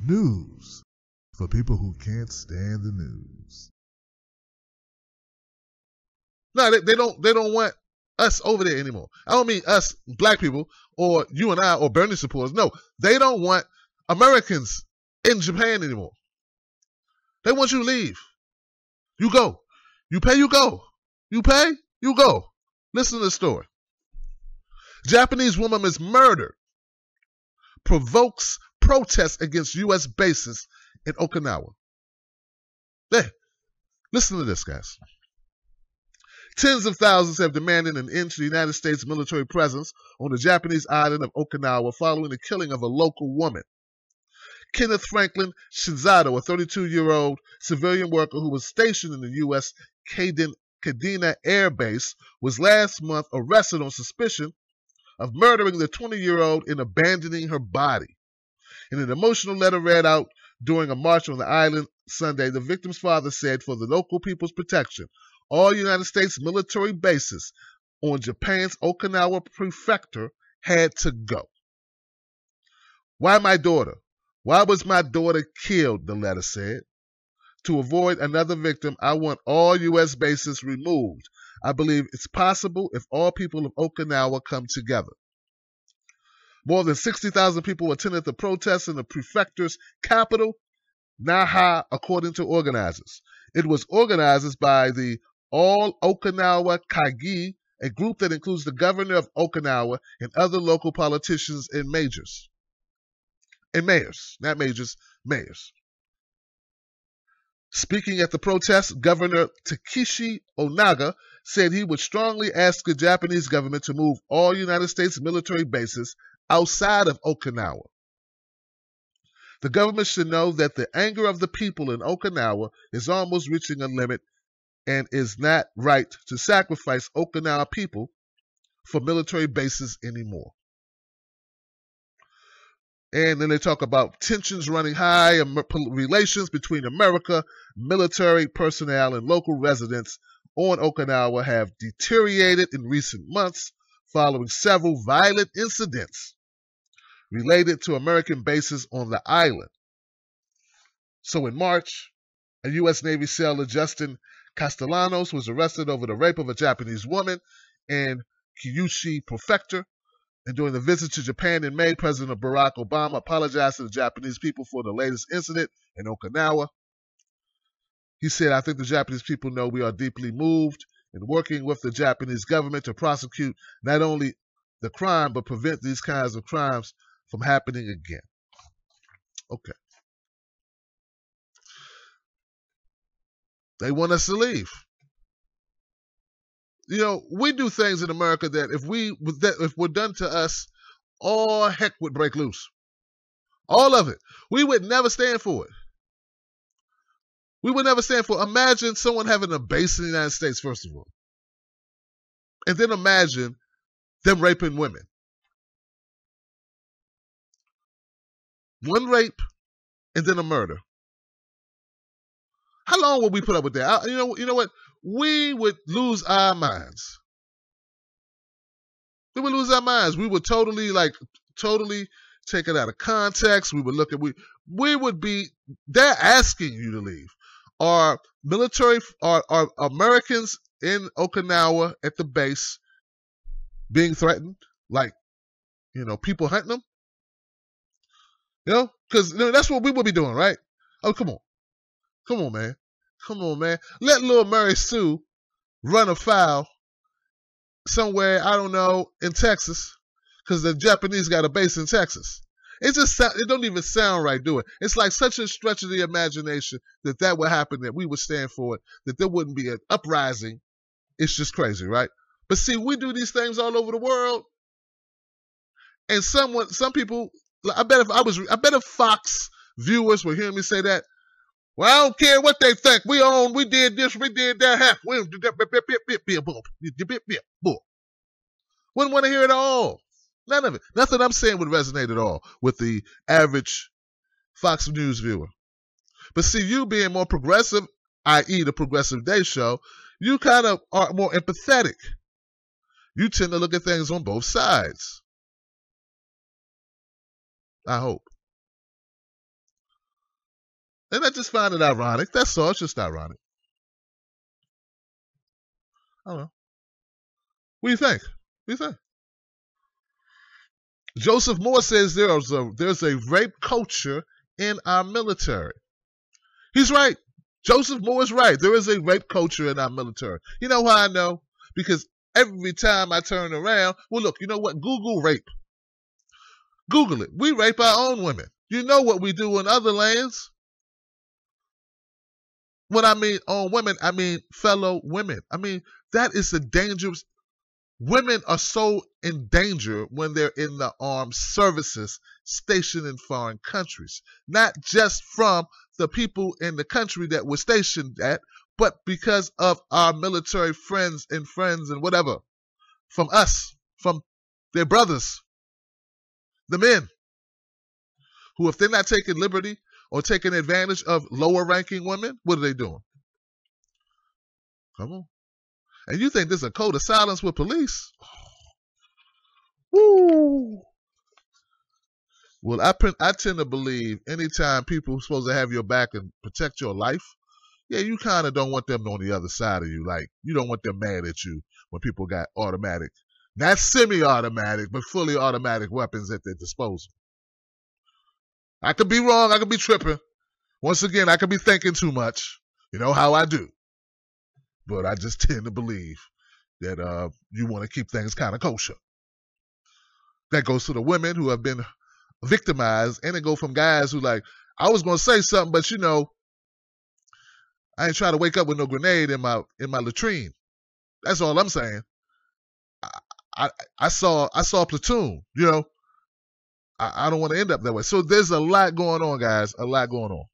News for people who can't stand the news. No, they don't want us over there anymore. I don't mean us black people or you and I or Bernie supporters. No, they don't want Americans in Japan anymore. They want you to leave. You go. You pay, you go. You pay, you go. Listen to the story. Japanese woman is murdered. Provokes protests against U.S. bases in Okinawa. There. Listen to this, guys. Tens of thousands have demanded an end to the United States military presence on the Japanese island of Okinawa following the killing of a local woman. Kenneth Franklin Shinzato, a 32-year-old civilian worker who was stationed in the U.S. Kadena Air Base, was last month arrested on suspicion of murdering the 20-year-old and abandoning her body. In an emotional letter read out during a march on the island Sunday, the victim's father said, "For the local people's protection, all United States military bases on Japan's Okinawa prefecture had to go." Why my daughter? Why was my daughter killed? The letter said. To avoid another victim, I want all U.S. bases removed. I believe it's possible if all people of Okinawa come together. More than 60,000 people attended the protests in the prefecture's capital, Naha, according to organizers. It was organized by the All Okinawa Kaigi, a group that includes the governor of Okinawa and other local politicians and mayors. Speaking at the protest, Governor Takeshi Onaga said he would strongly ask the Japanese government to move all United States military bases outside of Okinawa. The government should know that the anger of the people in Okinawa is almost reaching a limit and is not right to sacrifice Okinawa people for military bases anymore. And then they talk about tensions running high, relations between America, military personnel, and local residents on Okinawa have deteriorated in recent months following several violent incidents related to American bases on the island. So in March, a U.S. Navy sailor, Justin Castellanos, was arrested over the rape of a Japanese woman in Kyushu Prefecture. And during the visit to Japan in May, President Barack Obama apologized to the Japanese people for the latest incident in Okinawa. He said, "I think the Japanese people know we are deeply moved in working with the Japanese government to prosecute not only the crime, but prevent these kinds of crimes from happening again." Okay. They want us to leave. You know, we do things in America that if we're done to us, all heck would break loose. All of it. We would never stand for it. We would never stand for it. Imagine someone having a base in the United States, first of all. And then imagine them raping women. One rape and then a murder. How long would we put up with that? You know what? We would lose our minds. We would lose our minds. We would totally take it out of context. We would look at, we would be, they're asking you to leave. Are Americans in Okinawa at the base being threatened? Like, people hunting them? Because that's what we would be doing, right? Oh, come on. Come on, man. Come on, man. Let little Mary Sue run afoul somewhere, I don't know, in Texas, because the Japanese got a base in Texas. It don't even sound right, do it? It's like such a stretch of the imagination that would happen, that we would stand for it, that there wouldn't be an uprising. It's just crazy, right? But see, we do these things all over the world, and some people, I bet if Fox viewers were hearing me say that, well, I don't care what they think. We did this, we did that. Wouldn't want to hear it all. None of it. Nothing I'm saying would resonate at all with the average Fox News viewer. But see, you being more progressive, i.e. the Progressive Day Show, you kind of are more empathetic. You tend to look at things on both sides. I hope. And I just find it ironic. That's all. It's just ironic. I don't know. What do you think? What do you think? Joseph Moore says there's a rape culture in our military. He's right. Joseph Moore is right. There is a rape culture in our military. You know how I know? Because every time I turn around, well, look, you know what? Google rape. Google it. We rape our own women. You know what we do in other lands? When I mean own women, I mean fellow women. I mean, that is a dangerous. Women are so in danger when they're in the armed services stationed in foreign countries. Not just from the people in the country that we're stationed at, but because of our military friends and whatever. From us, from their brothers, the men, who if they're not taking liberty or taking advantage of lower ranking women, what are they doing? Come on. And you think there's a code of silence with police? Woo! Well, I tend to believe anytime people are supposed to have your back and protect your life, yeah, you kind of don't want them on the other side of you. Like, you don't want them mad at you when people got automatic, not semi-automatic, but fully automatic weapons at their disposal. I could be wrong. I could be tripping. Once again, I could be thinking too much. You know how I do. But I just tend to believe that you want to keep things kind of kosher. That goes to the women who have been victimized, and it go from guys who like, I was going to say something, but you know, I ain't trying to wake up with no grenade in my latrine. That's all I'm saying. I saw Platoon. You know, I don't want to end up that way. So there's a lot going on, guys. A lot going on.